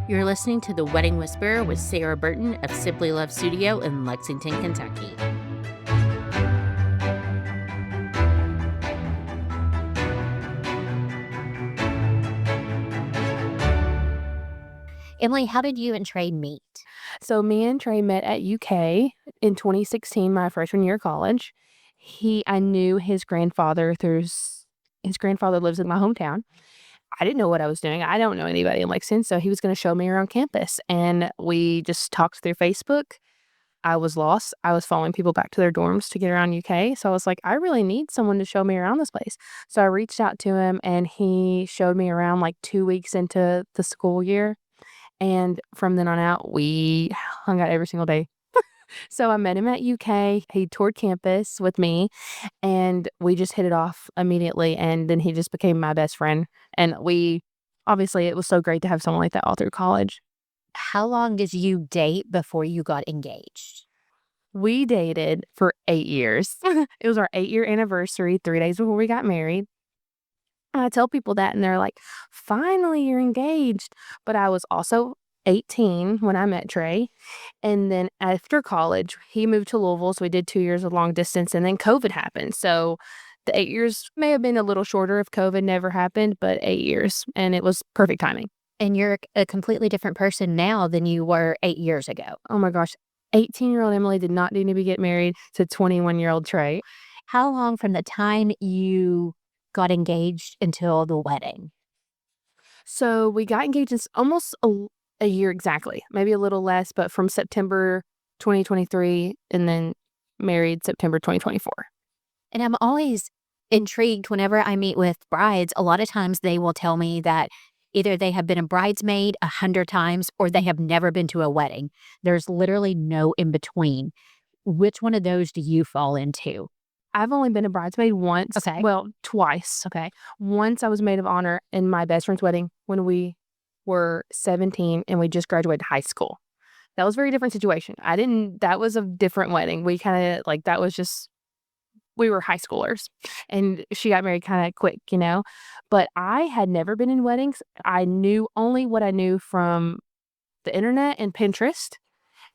You're listening to The Wedding Whisperer with Sarah Burton of Simply Love Studio in Lexington, Kentucky. Emily, how did you and Trey meet? So me and Trey met at UK in 2016, my freshman year of college. I knew his grandfather his grandfather lives in my hometown. I didn't know what I was doing. I don't know anybody in Lexington, so he was going to show me around campus, and we just talked through Facebook. I was lost. I was following people back to their dorms to get around UK, so I was like, I really need someone to show me around this place. So I reached out to him, and he showed me around like 2 weeks into the school year. And from then on out, we hung out every single day. So I met him at UK. He toured campus with me, and we just hit it off immediately. And then he just became my best friend. And obviously, it was so great to have someone like that all through college. How long did you date before you got engaged? We dated for 8 years. It was our 8-year anniversary, 3 days before we got married. I tell people that, and they're like, "Finally, you're engaged." But I was also 18 when I met Trey, and then after college, he moved to Louisville, so we did 2 years of long distance, and then COVID happened. So the 8 years may have been a little shorter if COVID never happened, but 8 years, and it was perfect timing. And you're a completely different person now than you were 8 years ago. Oh my gosh, 18-year-old Emily did not need to get married to 21-year-old Trey. How long from the time you got engaged until the wedding? So we got engaged in almost a year exactly, maybe a little less, but from September 2023 and then married September 2024. And I'm always intrigued whenever I meet with brides. A lot of times they will tell me that either they have been a bridesmaid 100 times or they have never been to a wedding. There's literally no in between. Which one of those do you fall into? I've only been a bridesmaid once. Okay. Well, twice. Okay. Once I was maid of honor in my best friend's wedding when we were 17 and we just graduated high school. That was a very different situation. That was a different wedding. We kind of we were high schoolers, and she got married kind of quick, but I had never been in weddings. I knew only what I knew from the internet and Pinterest,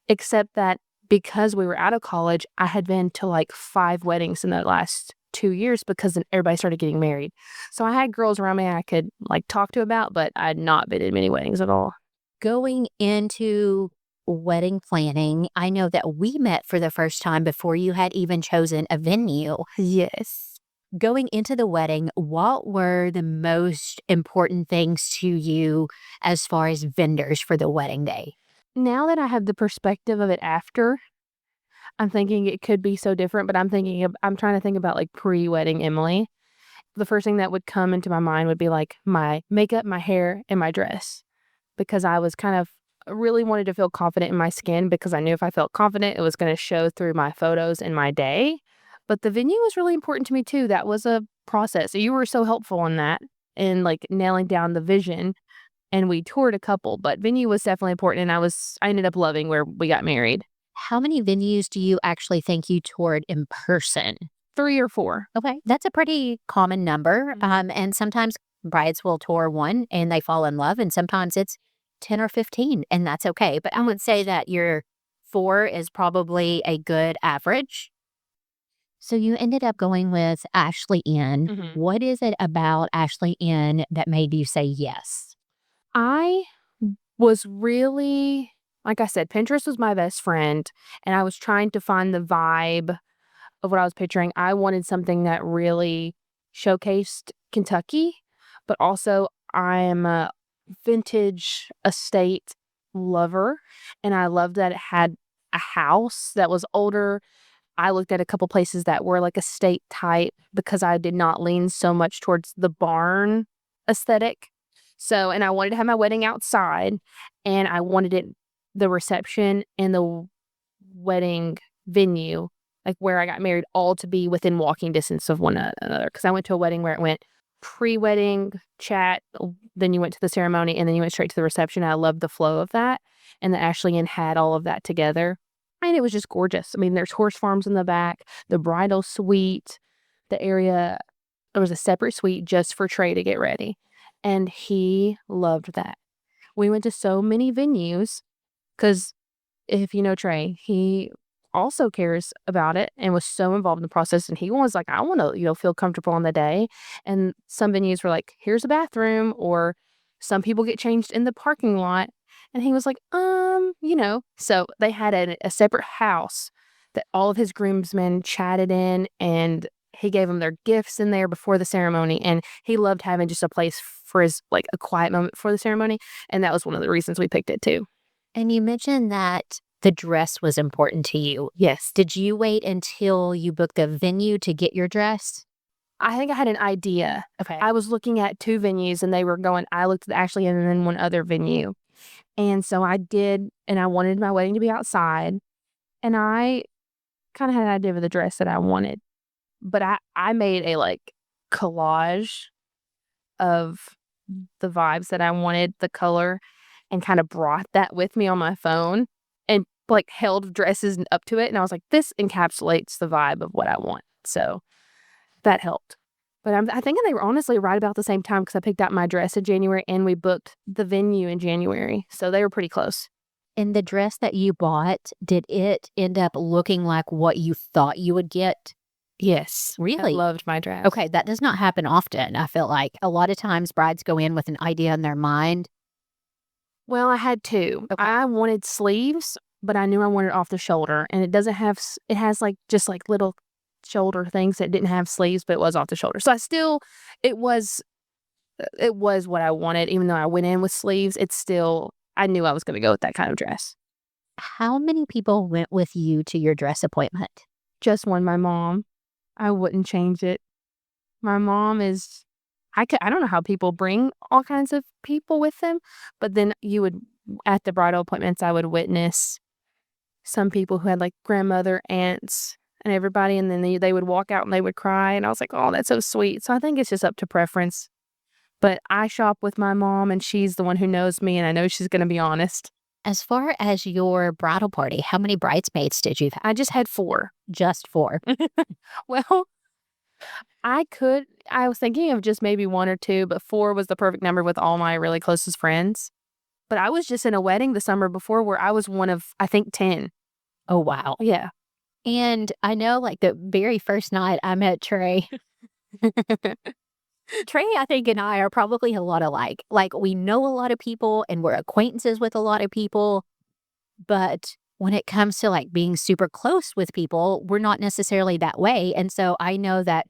except that because we were out of college, I had been to like 5 weddings in the last 2 years because then everybody started getting married. So I had girls around me I could like talk to about, but I had not been in many weddings at all. Going into wedding planning, I know that we met for the first time before you had even chosen a venue. Yes. Going into the wedding, what were the most important things to you as far as vendors for the wedding day? Now that I have the perspective of it after, I'm thinking it could be so different, but I'm trying to think about like pre-wedding Emily. The first thing that would come into my mind would be like my makeup, my hair, and my dress, because I was really wanted to feel confident in my skin because I knew if I felt confident, it was going to show through my photos and my day. But the venue was really important to me too. That was a process. You were so helpful in that and like nailing down the vision. And we toured a couple, but venue was definitely important. And I ended up loving where we got married. How many venues do you actually think you toured in person? 3 or 4. Okay, that's a pretty common number. And sometimes brides will tour one and they fall in love, and sometimes it's 10 or 15, and that's okay. But I would say that your 4 is probably a good average. So you ended up going with Ashley Inn. Mm-hmm. What is it about Ashley Inn that made you say yes? I was really, like I said, Pinterest was my best friend, and I was trying to find the vibe of what I was picturing. I wanted something that really showcased Kentucky, but also I am a vintage estate lover, and I loved that it had a house that was older. I looked at a couple places that were like estate type because I did not lean so much towards the barn aesthetic. So, and I wanted to have my wedding outside, and I wanted the reception and the wedding venue, like where I got married, all to be within walking distance of one another. Because I went to a wedding where it went pre-wedding chat, then you went to the ceremony, and then you went straight to the reception. I loved the flow of that, and the Ashley Inn had all of that together, and it was just gorgeous. I mean, there's horse farms in the back, the bridal suite, the area. There was a separate suite just for Trey to get ready. And he loved that. We went to so many venues because if you know Trey, he also cares about it and was so involved in the process. And he was like, I want to, feel comfortable on the day. And some venues were like, here's a bathroom, or some people get changed in the parking lot. And he was like, so they had a separate house that all of his groomsmen chatted in, and he gave them their gifts in there before the ceremony. And he loved having just a place for his, like, a quiet moment before the ceremony. And that was one of the reasons we picked it too. And you mentioned that the dress was important to you. Yes. Did you wait until you booked a venue to get your dress? I think I had an idea. Okay. I was looking at 2 venues, and I looked at Ashley and then one other venue. And so I did, and I wanted my wedding to be outside. And I kind of had an idea of the dress that I wanted. But I made a, like, collage of the vibes that I wanted, the color, and kind of brought that with me on my phone and, like, held dresses up to it. And I was like, this encapsulates the vibe of what I want. So that helped. But I think they were honestly right about the same time because I picked out my dress in January and we booked the venue in January. So they were pretty close. And the dress that you bought, did it end up looking like what you thought you would get? Yes. Really? I loved my dress. Okay, that does not happen often. I feel like a lot of times brides go in with an idea in their mind. Well, I had 2. Okay. I wanted sleeves, but I knew I wanted off the shoulder. And it doesn't have, it has, like, just, like, little shoulder things that didn't have sleeves, but it was off the shoulder. So it was what I wanted. Even though I went in with sleeves, I knew I was going to go with that kind of dress. How many people went with you to your dress appointment? Just one, my mom. I wouldn't change it. My mom is, I don't know how people bring all kinds of people with them, but then at the bridal appointments, I would witness some people who had, like, grandmother, aunts, and everybody, and then they would walk out and they would cry, and I was like, oh, that's so sweet. So I think it's just up to preference. But I shop with my mom, and she's the one who knows me, and I know she's going to be honest. As far as your bridal party, how many bridesmaids did you have? I just had 4. Just 4. Well, I was thinking of just maybe 1 or 2, but 4 was the perfect number with all my really closest friends. But I was just in a wedding the summer before where I was one of, I think, 10. Oh, wow. Yeah. And I know, like, the very first night I met Trey, Trey, I think, and I are probably a lot alike. Like, we know a lot of people and we're acquaintances with a lot of people. But when it comes to, like, being super close with people, we're not necessarily that way. And so I know that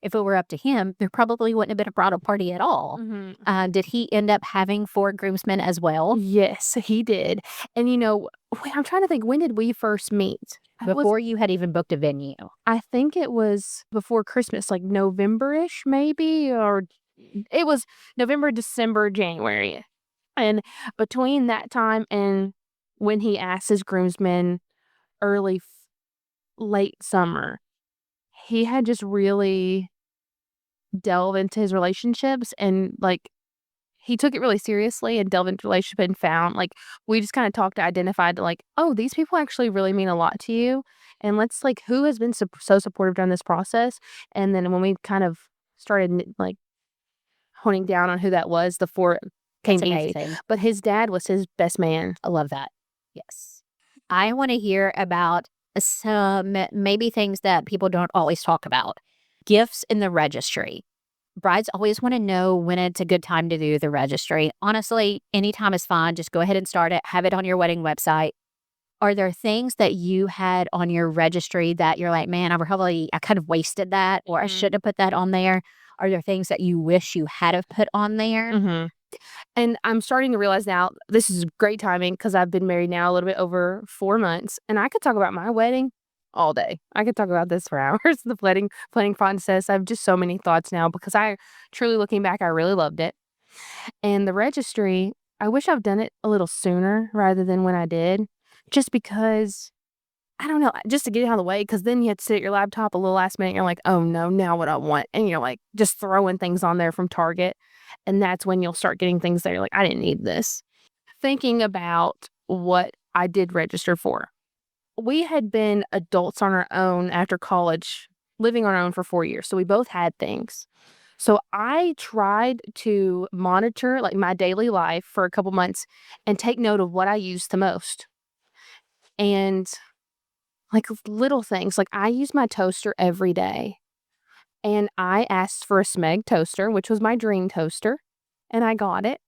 if it were up to him, there probably wouldn't have been a bridal party at all. Mm-hmm. Did he end up having 4 groomsmen as well? Yes, he did. And I'm trying to think, when did we first meet? Before you had even booked a venue. I think it was before Christmas, like November-ish maybe, or it was November, December, January. And between that time and when he asked his groomsmen late summer, he had just really delved into his relationships and, like, he took it really seriously and delved into relationship and found, like, we just kind of talked to identified to, like, oh, these people actually really mean a lot to you. And let's, like, who has been so supportive during this process. And then when we kind of started, like, honing down on who that was, the 4 came That's easy. amazing. But his dad was his best man. I love that. Yes. I want to hear about some maybe things that people don't always talk about. Gifts in the registry. Brides always want to know when it's a good time to do the registry. Honestly, anytime is fine. Just go ahead and start it. Have it on your wedding website. Are there things that you had on your registry that you're like, man, I kind of wasted that, or I shouldn't have put that on there? Are there things that you wish you had have put on there? Mm-hmm. And I'm starting to realize now, this is great timing because I've been married now a little bit over 4 months, and I could talk about my wedding all day. I could talk about this for hours, the planning process. I have just so many thoughts now because truly looking back, I really loved it. And the registry, I wish I've done it a little sooner rather than when I did, just because, I don't know, just to get it out of the way, because then you have to sit at your laptop a little last minute, and you're like, oh no, now what I want. And you're like, just throwing things on there from Target. And that's when you'll start getting things that you're like, I didn't need this. Thinking about what I did register for. We had been adults on our own after college, living on our own for 4 years. So we both had things. So I tried to monitor, like, my daily life for a couple months and take note of what I use the most. And, like, little things, like, I use my toaster every day, and I asked for a Smeg toaster, which was my dream toaster, and I got it.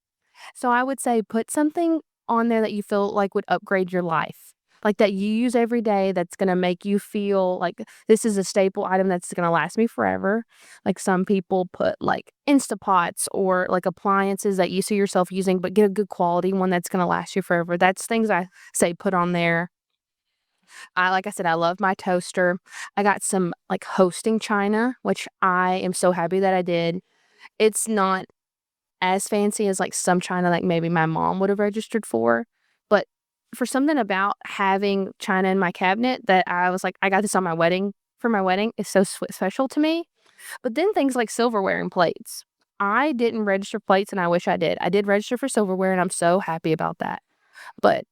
So I would say put something on there that you feel like would upgrade your life, like that you use every day that's gonna make you feel like this is a staple item that's gonna last me forever. Like some people put like Instapots or like appliances that you see yourself using, but get a good quality one that's gonna last you forever. That's things I say put on there. Like I said, I love my toaster. I got some like hosting china, which I am so happy that I did. It's not as fancy as, like, some china, like, maybe my mom would have registered for, but for something about having china in my cabinet that I was like, "I got this on my wedding for my wedding," is so special to me. But then things like silverware and plates. I didn't register plates, and I wish I did. I did register for silverware, and I'm so happy about that. But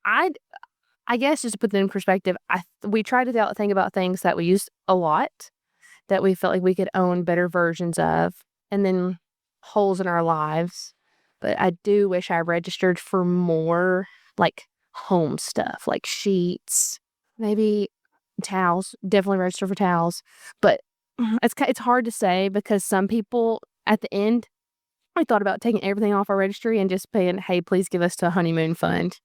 I I guess just to put that in perspective, we try to think about things that we use a lot, that we felt like we could own better versions of, and then holes in our lives. But I do wish I registered for more, like, home stuff, like sheets, maybe towels, definitely register for towels, but it's hard to say because some people at the end, I thought about taking everything off our registry and just paying, "Hey, please give us to a honeymoon fund."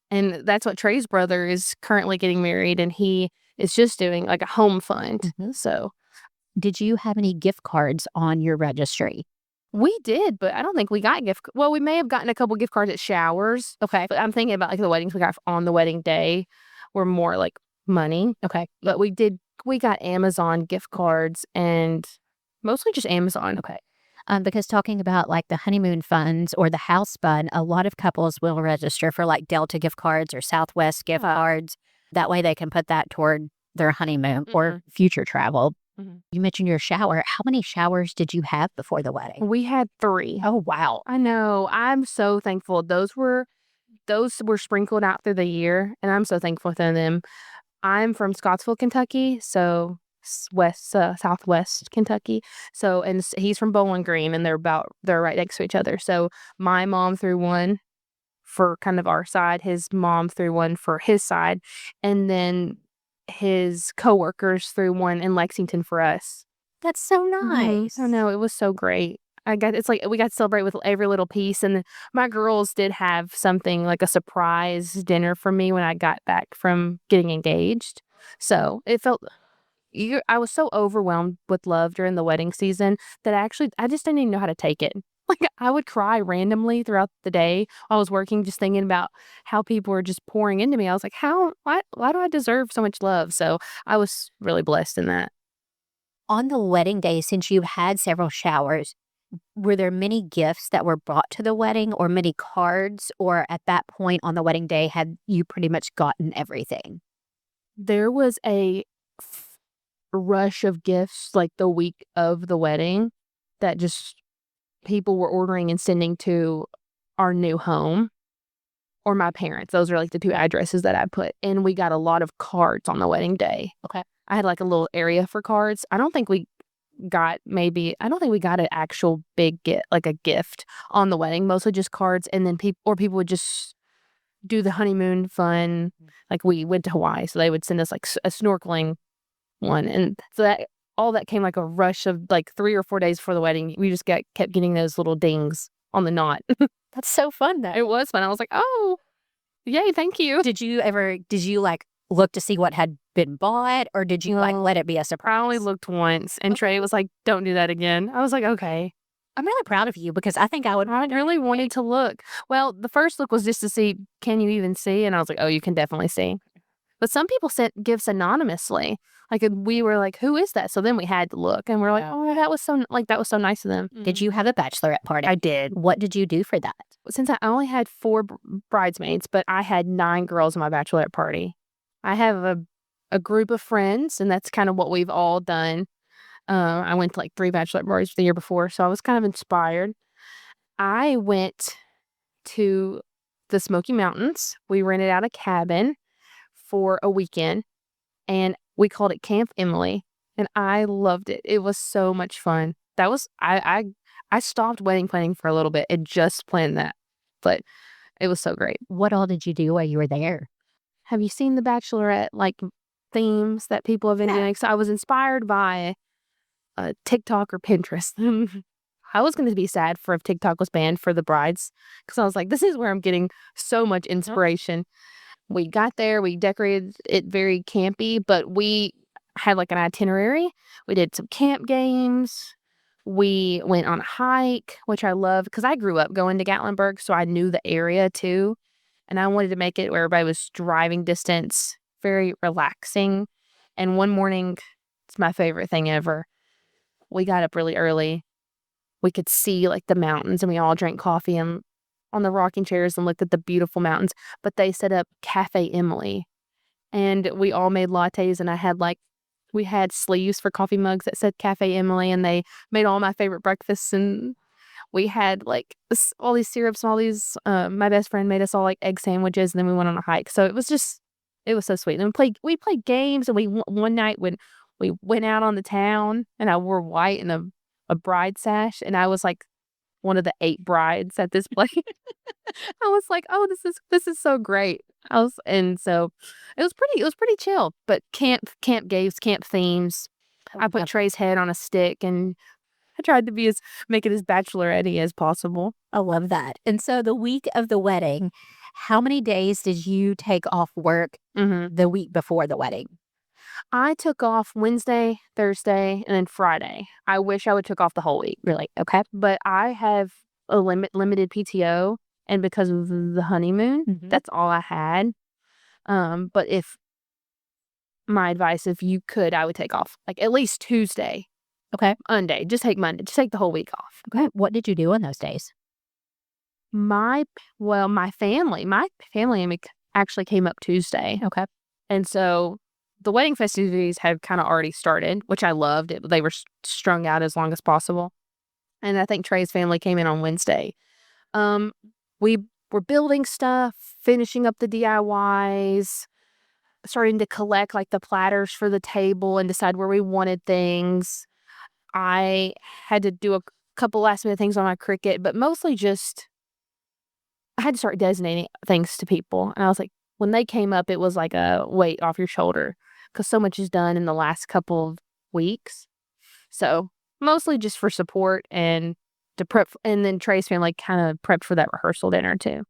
And that's what Trey's brother is currently getting married, and he is just doing, like, a home fund, Mhm. so Did you have any gift cards on your registry? we did, but I don't think we got well, we may have gotten a couple gift cards at showers, Okay. but I'm thinking about, like, the weddings we got on the wedding day were more, like, money, Okay. but we got Amazon gift cards and mostly just Amazon. Okay. Because talking about like the honeymoon funds or the house fund, a lot of couples will register for like Delta gift cards or Southwest gift Uh, cards. That way they can put that toward their honeymoon or mhm, future travel. mhm. You mentioned your shower. How many showers did you have before the wedding? We had 3. Oh, wow. I know, I'm so thankful. Those were sprinkled out through the year, and I'm so thankful for them. I'm from Scottsville, Kentucky, so southwest Kentucky. So, and he's from Bowling Green, and they're right next to each other. So, my mom threw one for kind of our side, his mom threw one for his side, and then his coworkers threw one in Lexington for us. That's so I nice. know, it was so great. It's like we got to celebrate with every little piece, and then my girls did have something like a surprise dinner for me when I got back from getting engaged. So, it felt I was so overwhelmed with love during the wedding season that I just didn't even know how to take it. Like, I would cry randomly throughout the day while I was working, just thinking about how people were just pouring into me. I was like, why do I deserve so much love? So, I was really blessed in that. On the wedding day, since you had several showers, were there many gifts that were brought to the wedding or many cards? Or at that point on the wedding day, had you pretty much gotten everything? There was a f rush of gifts, like, the week of the wedding that just people were ordering and sending to our new home or my parents. Those are, like, the 2 addresses that I put, and we got a lot of cards on the wedding day. Okay. I had, like, a little area for cards. I don't think we got an actual big like, a gift on the wedding, mostly just cards, and then people would just do the honeymoon fun. Like, we went to Hawaii, so they would send us, like, a snorkeling one, and so that all that came like a rush of, like, 3 or 4 days before the wedding. We just kept getting those little dings on the knot. That's so fun though. It was fun. I was like, "Oh, yay, thank you." Did you like look to see what had been bought or did you like No, let it be a I only surprise? looked once, and Trey was like, "Don't do that again." I was like, "Okay." I'm really proud of you because I think I would I really wanted to look. Well, the first look was just to see, "Can you even see?" And I was like, "Oh, you can definitely see." But some people sent gifts anonymously. Like, we were like, "Who is that?" So then we had to look, and we're like, Yeah. "Oh, that was so nice of them." Did you have a bachelorette party? I did. What did you do for that? Since I only had 4 bridesmaids, but I had 9 girls in my bachelorette party. I have a group of friends, and that's kind of what we've all done. I went to, like, 3 bachelorette parties the year before, so I was kind of inspired. I went to the Smoky Mountains. We rented out a cabin for a weekend, and we called it Camp Emily, and I loved it. It was so much fun. that was I stopped wedding planning for a little bit and just planned that, but it was so great. What all did you do while you were there? Have you seen the Bachelorette, like, themes that people have been Yeah. doing? So I was inspired by, TikTok or Pinterest. I was gonna be sad for if TikTok was banned for the brides, because I was like, "This is where I'm getting so much inspiration." We got there, we decorated it very campy, but we had, like, an itinerary. We did some camp games. We went on a hike, which I love because I grew up going to Gatlinburg, so I knew the area too, and I wanted to make it where everybody was driving distance, very relaxing. And one morning, it's my favorite thing ever. We got up really early. We could see, like, the mountains, and we all drank coffee and on the rocking chairs and looked at the beautiful mountains, but they set up Cafe Emily, and we all made lattes, and I had, like, we had sleeves for coffee mugs that said Cafe Emily, and they made all my favorite breakfasts, and we had, like, all these syrups and all these, my best friend made us all, like, egg sandwiches, and then we went on a hike, so it was so sweet. And we played games, and one night when we went out on the town, and I wore white and a bride sash, and I was, like, one of the 8 brides at this place. I was like, "Oh, this is so great." And so it was pretty chill, but camp games, camp themes. I put Trey's head on a stick, and I tried to make it as bachelorette-y as possible. I love that. And so the week of the wedding, how many days did you take off work Mhm. the week before the wedding? I took off Wednesday, Thursday, and then Friday. I wish I would took off the whole week, Really? Okay. but I have a limited PTO, and because of the honeymoon, Mhm. that's all I had. But if my advice, if you could, I would take off, like, at least Tuesday, Okay. Monday. Just take Monday. Just take the whole week off. Okay. What did you do on those days? My family actually came up Tuesday, Okay. and so the wedding festivities had kinda already started, which I loved. They were strung out as long as possible, and I think Trey's family came in on Wednesday. Um, we were building stuff, finishing up the DIYs, starting to collect, like, the platters for the table and decide where we wanted things. I had to do a couple last minute things on my Cricut, but mostly just I had to start designating things to people, and I was like when they came up, it was like a weight off your shoulder because so much is done in the last couple of weeks. So, mostly just for support and to prep and then Trey's family kinda prepped for that rehearsal dinner too.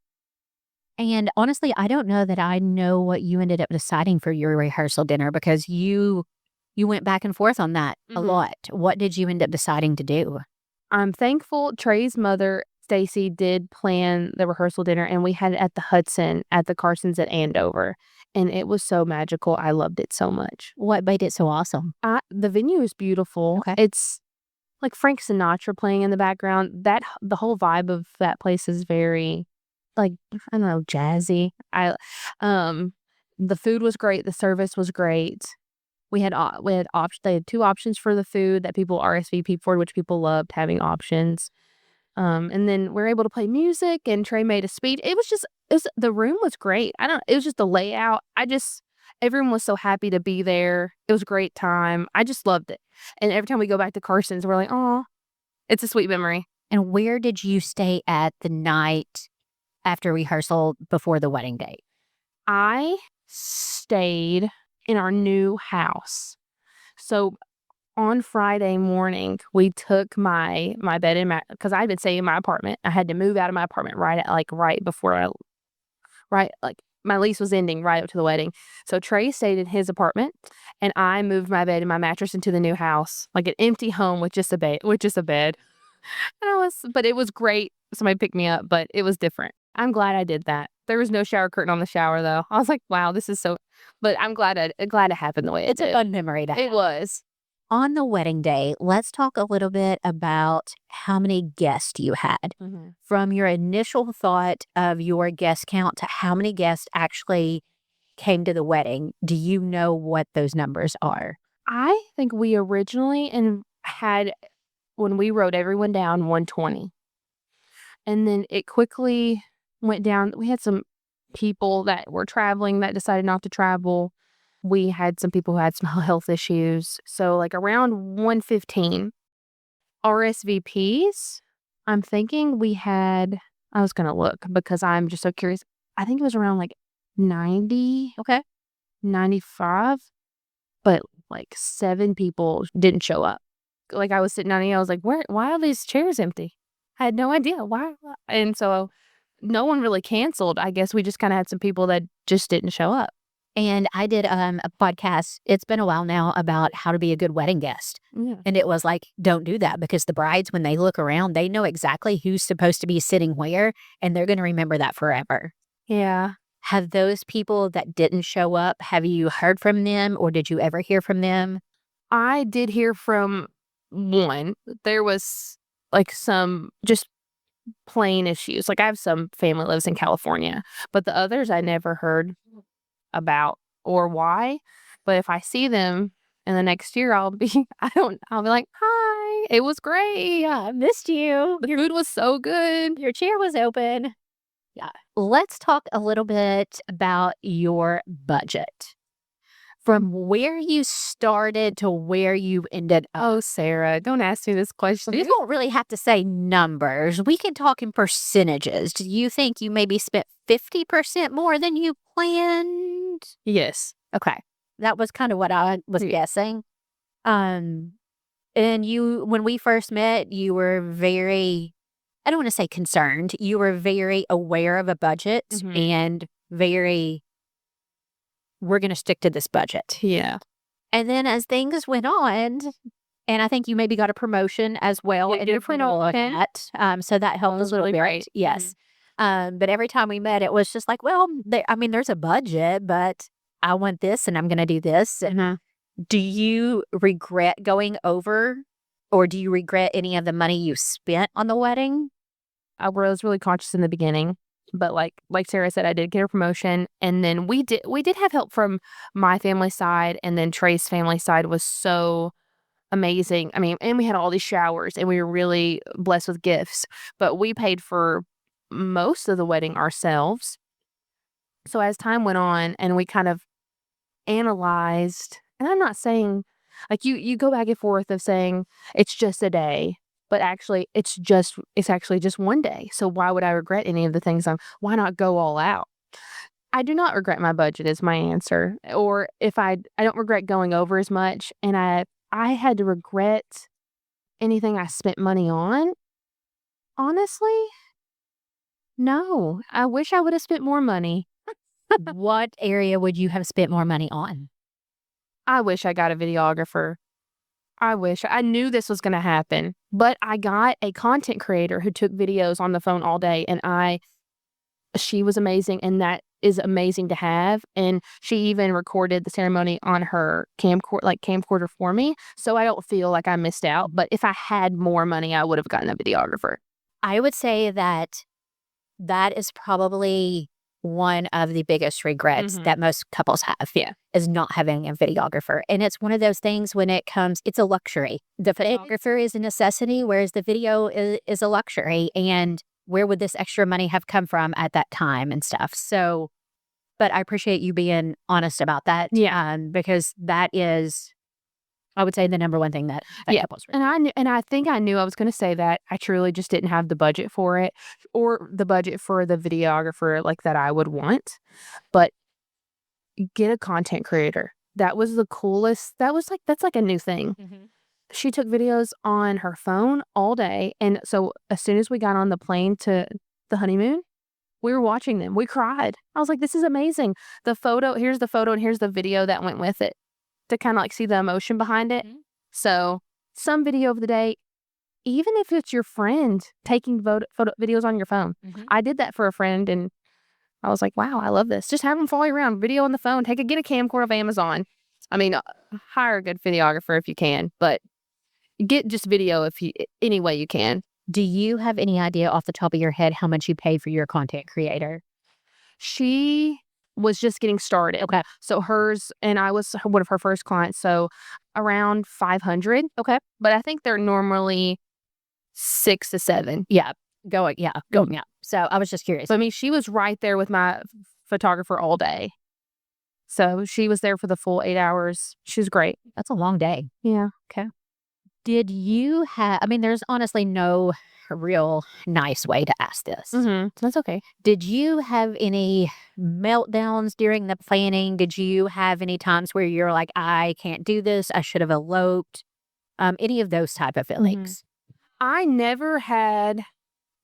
And honestly, I don't know that I know what you ended up deciding for your rehearsal dinner because you went back and forth on that a Mhm. lot. What did you end up deciding to do? I'm thankful Trey's mother, Stacy, did plan the rehearsal dinner, and we had it at the Hudson at the Carsons at Andover, and it was so magical. I loved it so much. What made it so awesome? The venue is beautiful. Okay. It's like Frank Sinatra playing in the background. The whole vibe of that place is very, like, I don't know, jazzy. Um, the food was great. The service was great. They had 2 options for the food that people RSVP'd for, which people loved having options. And then we're able to play music, and Trey made a speech. The room was great. It was just the layout. Everyone was so happy to be there. It was a great time. I just loved it. And every time we go back to Carson's, we're like, "Oh, it's a sweet memory." And where did you stay at the night after rehearsal before the wedding date? I stayed in our new house. So on Friday morning, we took my bed and mat because I'd been staying in my apartment. I had to move out of my apartment right before my lease was ending right up to the wedding. So Trey stayed in his apartment, and I moved my bed and my mattress into the new house, like an empty home with just a bed. But it was great. Somebody picked me up, but it was different. I'm glad I did that. There was no shower curtain on the shower though. I was like, "Wow, this is so," but I'm glad it happened the way it It's a did. fun memory to It have. was. On the wedding day, let's talk a little bit about how many guests you had. Mhm. From your initial thought of your guest count to how many guests actually came to the wedding, do you know what those numbers are? I think we originally and had when we wrote everyone down 120, and then it quickly went down. We had some people that were traveling that decided not to travel. We had some people who had some health issues. So, like, around 115, RSVPs, I'm thinking we had I was gonna look because I'm just so curious. I think it was around, like, 90, Okay. 95, but, like, 7 people didn't show up. Like, I was sitting down and I was like, "Where why are these chairs empty?" I had no idea why, and so no one really canceled. I guess we just kinda had some people that just didn't show up. And I did a podcast, it's been a while now, about how to be a good wedding guest. Yeah. And it was like, don't do that, because the brides, when they look around, they know exactly who's supposed to be sitting where, and they're going to remember that forever. Yeah. Have those people that didn't show up, have you heard from them, or did you ever hear from them? I did hear from one. There was, like, some just plain issues. Like, I have some family lives in California, but the others I never heard about or why. But if I see them in the next year, I'll be I'll be like, "Hi, it was great. Yeah, I missed you. The food was so good." Your chair was open. Yeah. Let's talk a little bit about your budget. From where you started to where you ended up. Oh, Sarah, don't ask me this question. You don't really have to say numbers. We can talk in percentages. Do you think you maybe spent 50% more than you planned? Yes. Okay. That was kind of what I was guessing. Um, and you, when we first met, you were very, I don't want to say concerned. You were very aware of a budget Mhm. and very, we're going to stick to this budget. Yeah. And then as things went on, and I think you maybe got a promotion as well. Yeah, And did a different on promotion. that. So that helped was a little really bit. great. Yes. But every time we met, it was just like, well, I mean, there's a budget, but I want this and I'm going to do this. And Mhm. do you regret going over, or do you regret any of the money you spent on the wedding? I was really conscious in the beginning, but like Sarah said, I did get a promotion, and then we did have help from my family side, and then Trey's family side was so amazing. I mean, and we had all these showers, and we were really blessed with gifts, but we paid for most of the wedding ourselves. So as time went on and we kind of analyzed, and I'm not saying like you go back and forth of saying it's just a day, but actually it's actually just one day. So why would I regret any of the things why not go all out? I do not regret my budget is my answer. Or if I don't regret going over as much, and I had to regret anything I spent money on. Honestly, no. I wish I would have spent more money. What area would you have spent more money on? I wish I got a videographer. I wish. I knew this was gonna happen, but I got a content creator who took videos on the phone all day, and she was amazing, and that is amazing to have, and she even recorded the ceremony on her camcorder for me, so I don't feel like I missed out, but if I had more money, I would have gotten a videographer. I would say that that is probably one of the biggest regrets Mhm. that most couples have. Yeah. Is not having a videographer. And it's one of those things when it comes, it's a luxury. The photographer is a necessity, whereas the video is a luxury. And where would this extra money have come from at that time and stuff? So, but I appreciate you being honest about that. Yeah. Because that is, I would say, the number one thing that Yeah, couples and I think I knew I was gonna say that. I truly just didn't have the budget for it or the budget for the videographer, like, that I would want, but get a content creator. That was the coolest that's like a new thing. Mhm. She took videos on her phone all day, and so as soon as we got on the plane to the honeymoon, we were watching them. We cried. I was like, "This is amazing." Here's the photo and here's the video that went with it to kinda, like, see the emotion behind it. Mhm. So, some video of the day, even if it's your friend taking photo videos on your phone. Mhm. I did that for a friend, and I was like, "Wow, I love this." Just have them follow you around, video on the phone, get a camcorder off Amazon. I mean, hire a good videographer if you can, but get just video if you any way you can. Do you have any idea off the top of your head how much you paid for your content creator? She was just getting started. Okay. So hers and I was one of her first clients, so around 500. Okay. But I think they're normally 6 to 7. Yeah. Going up. So I was just curious. So, I mean, she was right there with my photographer all day. So, she was there for the full 8 hours. She was great. That's a long day. Yeah. Okay. Did you have I mean, there's honestly no real nice way to ask this. That's okay. Did you have any meltdowns during the planning? Did you have any times where you're like, "I can't do this. I should have eloped." Any of those type of feelings? I never had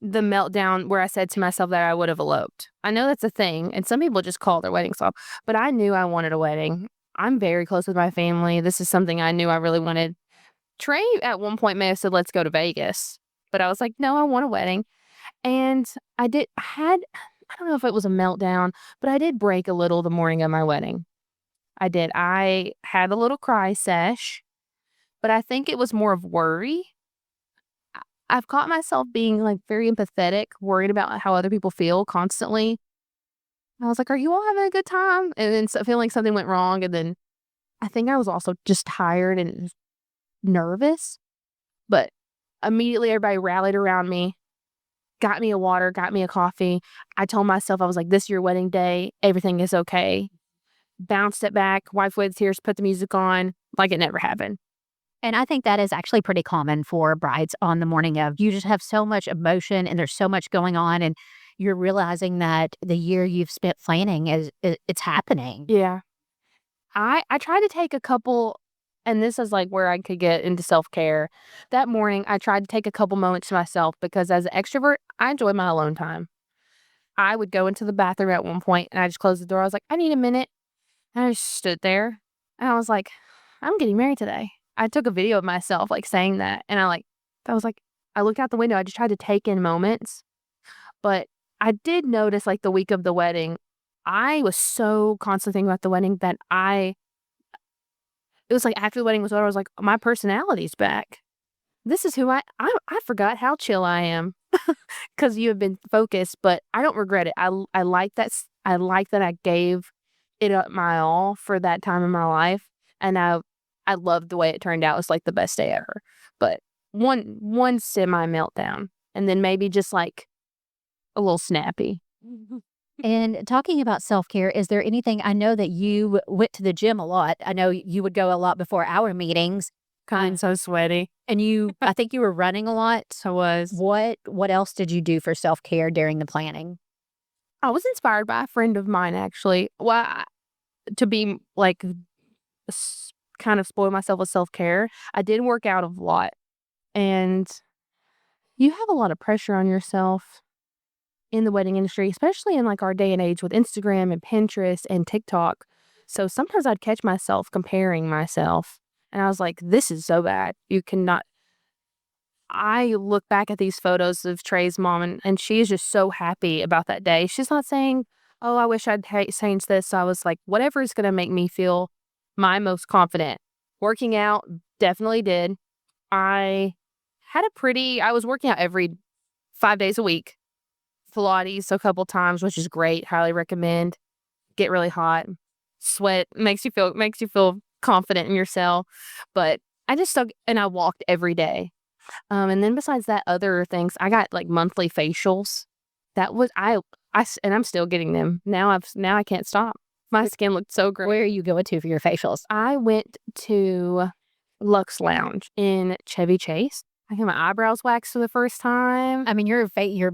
the meltdown where I said to myself that I would have eloped. I know that's a thing, and some people just call their weddings off, but I knew I wanted a wedding. I'm very close with my family. This is something I knew I really wanted. Trey at one point may have said, "Let's go to Vegas," but I was like, "No, I want a wedding." And I had, I don't know if it was a meltdown, but I did break a little the morning of my wedding. I did. I had a little cry sesh, but I think it was more of worry. I've caught myself being, like, very empathetic, worried about how other people feel constantly. I was like, "Are you all having a good time?" And then feeling like something went wrong, and then I think I was also just tired and nervous, but immediately everybody rallied around me, got me a water, got me a coffee. I told myself, I was like, "This is your wedding day. Everything is okay." Bounced it back, wiped away the tears, put the music on like it never happened. And I think that is actually pretty common for brides on the morning of. You just have so much emotion and there's so much going on, and you're realizing that the year you've spent planning it's happening. Yeah. I tried to take a couple, and this is, like, where I could get into self-care. That morning, I tried to take a couple moments to myself because as an extrovert, I enjoy my alone time. I would go into the bathroom at one point, and I just closed the door. I was like, "I need a minute." And I just stood there, and I was like, "I'm getting married today." I took a video of myself, like, saying that, and I was like I looked out the window. I just tried to take in moments, but I did notice, like, the week of the wedding, I was so constantly thinking about the wedding that it was like after the wedding was over, I was like, "My personality's back. This is who I forgot how chill I am because you have been focused, but I don't regret it. I like I like that I gave it up my all for that time in my life, and I loved the way it turned out. It was, like, the best day ever. But one semi meltdown, and then maybe just, like, a little snappy. And talking about self-care, is there anything I know that you went to the gym a lot. I know you would go a lot before our meetings. So sweaty. And I think you were running a lot. I was. What else did you do for self-care during the planning? I was inspired by a friend of mine, actually. Well, to be, like, kind of spoil myself with self-care, I did work out a lot, and you have a lot of pressure on yourself in the wedding industry, especially in, like, our day and age with Instagram and Pinterest and TikTok. So sometimes I'd catch myself comparing myself, and I was like, "This is so bad. You cannot." I look back at these photos of Trey's mom, and she is just so happy about that day. She's not saying, "Oh, I wish I'd changed this." So I was like, whatever is gonna make me feel my most confident. Working out definitely did. I I was working out every 5 days a week. Pilates a couple times, which is great, highly recommend. Get really hot, sweat, makes you feel confident in yourself, but I just stuck and I walked every day. And then besides that, other things, I got, like, monthly facials. That was and I'm still getting them. Now I can't stop. My skin looked so great. Where are you going to for your facials? I went to Lux Lounge in Chevy Chase. I got my eyebrows waxed for the first time. I mean, your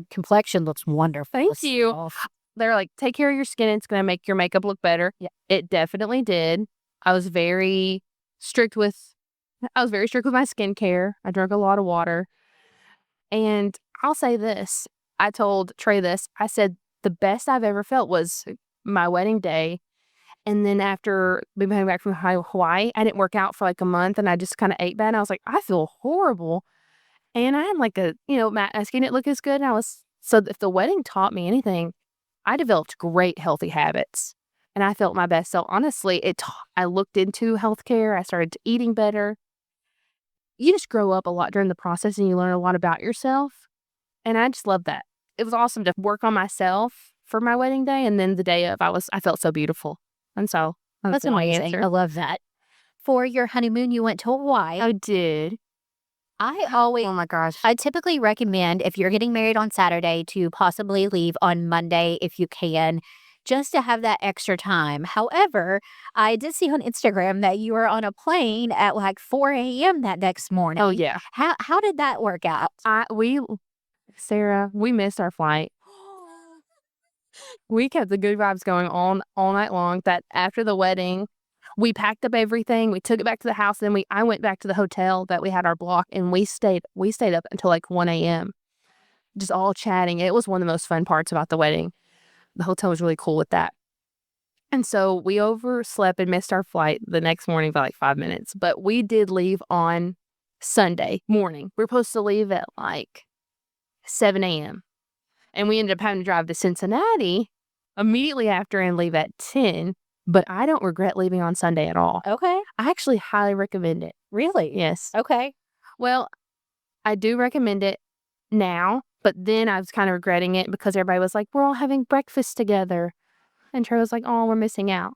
complexion looks wonderful. Thank you. They're like, "Take care of your skin. It's gonna make your makeup look better." Yeah. It definitely did. I was very strict with my skincare. I drank a lot of water. And I'll say this. I told Trey this. I said, "The best I've ever felt was my wedding day." And then after we came back from Hawaii, I didn't work out for like a month, and I just kind of ate bad. And I was like, "I feel horrible." And I had like my skin didn't look as good. And so if the wedding taught me anything, I developed great healthy habits, and I felt my best. So honestly, I looked into healthcare. I started eating better. You just grow up a lot during the process, and you learn a lot about yourself. And I just love that. It was awesome to work on myself for my wedding day, and then the day of, I felt so beautiful. And so That's my amazing. answer. I love that. For your honeymoon, you went to Hawaii. I did. Oh my gosh. I typically recommend if you're getting married on Saturday to possibly leave on Monday if you can. just to have that extra time. However, I did see on Instagram that you were on a plane at like 4 a.m. that next morning. Oh, yeah. How did that work out? Sarah, we missed our flight. We kept the good vibes going on all night long. That after the wedding, we packed up everything. We took it back to the house. Then I went back to the hotel that we had our block, and we stayed up until like 1 a.m. just all chatting. It was one of the most fun parts about the wedding. The hotel was really cool with that. And so we overslept and missed our flight the next morning by like 5 minutes. But we did leave on Sunday morning. We were supposed to leave at like 7 a.m. And we ended up having to drive to Cincinnati immediately after and leave at 10. But I don't regret leaving on Sunday at all. Okay. I actually highly recommend it. Really? Yes. Okay. Well, I do recommend it now, but then I was kind of regretting it because everybody was like, we're all having breakfast together. And Trey was like, oh, we're missing out.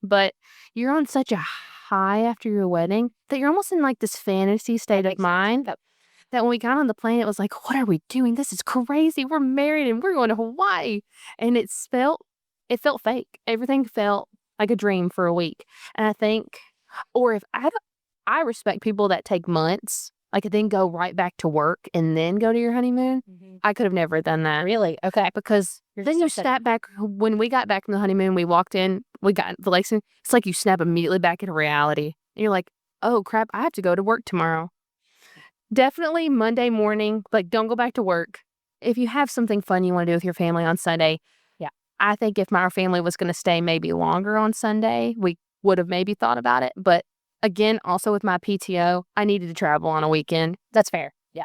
But you're on such a high after your wedding that you're almost in like this fantasy state of mind that when we got on the plane, it was like, what are we doing? This is crazy. We're married and we're going to Hawaii. And it felt fake. Everything felt like a dream for a week. And I think, or if I respect people that take months, like then go right back to work and then go to your honeymoon. Mm-hmm. I could have never done that. Really? Okay. Because then you snap back. When we got back from the honeymoon, we walked in, we got the Lexington. It's like you snap immediately back into reality. And you're like, oh crap, I have to go to work tomorrow. Definitely Monday morning, like don't go back to work. If you have something fun you want to do with your family on Sunday, yeah. I think if our family was going to stay maybe longer on Sunday, we would have maybe thought about it. But again, also with my PTO, I needed to travel on a weekend. That's fair. Yeah.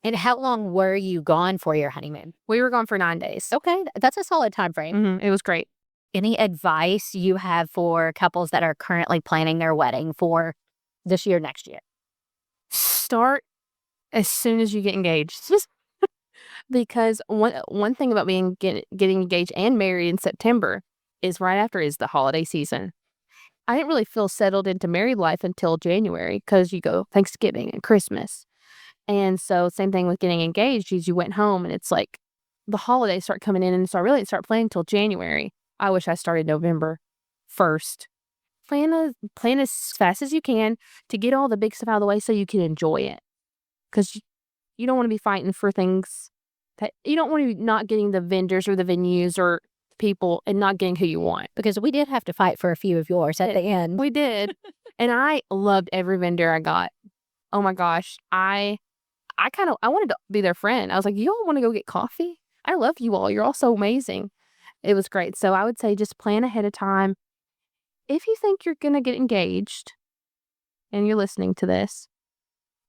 And how long were you gone for your honeymoon? We were gone for 9 days. Okay. That's a solid time frame. Mm-hmm. It was great. Any advice you have for couples that are currently planning their wedding for this year, next year? Start as soon as you get engaged. Because one thing about getting engaged and married in September is right after is the holiday season. I didn't really feel settled into married life until January because you go Thanksgiving and Christmas. And so same thing with getting engaged is you went home and it's like the holidays start coming in and so I really didn't start planning until January. I wish I started November 1st. Plan as fast as you can to get all the big stuff out of the way so you can enjoy it. Because you don't want to be fighting for things that you don't want to be not getting the vendors or the venues or people and not getting who you want. Because we did have to fight for a few of yours at the end. We did. And I loved every vendor I got. Oh my gosh. I wanted to be their friend. I was like, you all want to go get coffee? I love you all. You're all so amazing. It was great. So I would say just plan ahead of time. If you think you're going to get engaged and you're listening to this,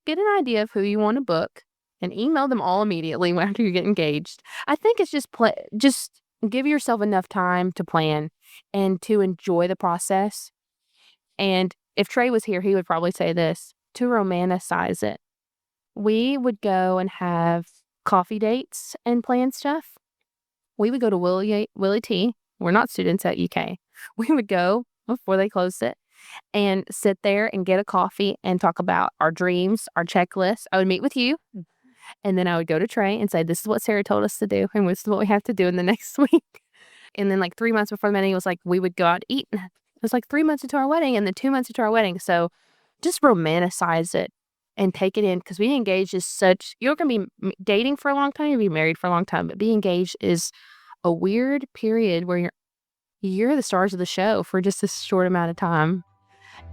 get an idea of who you want to book and email them all immediately after you get engaged. I think it's just give yourself enough time to plan and to enjoy the process. And if Trey was here, he would probably say this, to romanticize it. We would go and have coffee dates and plan stuff. We would go to Willie T. We're not students at UK. We would go before they closed it and sit there and get a coffee and talk about our dreams, our checklist. I would meet with you. And then I would go to Trey and say, this is what Sarah told us to do. And this is what we have to do in the next week. And then like 3 months before the wedding, it was like, we would go out to eat. It was like 3 months into our wedding and then 2 months into our wedding. So just romanticize it and take it in. Because being engaged is you're going to be dating for a long time. You'll be married for a long time. But being engaged is a weird period where you're the stars of the show for just this short amount of time.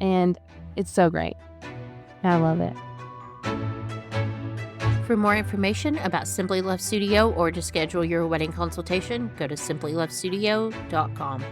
And it's so great. I love it. For more information about Simply Love Studio or to schedule your wedding consultation, go to simplylovestudio.com.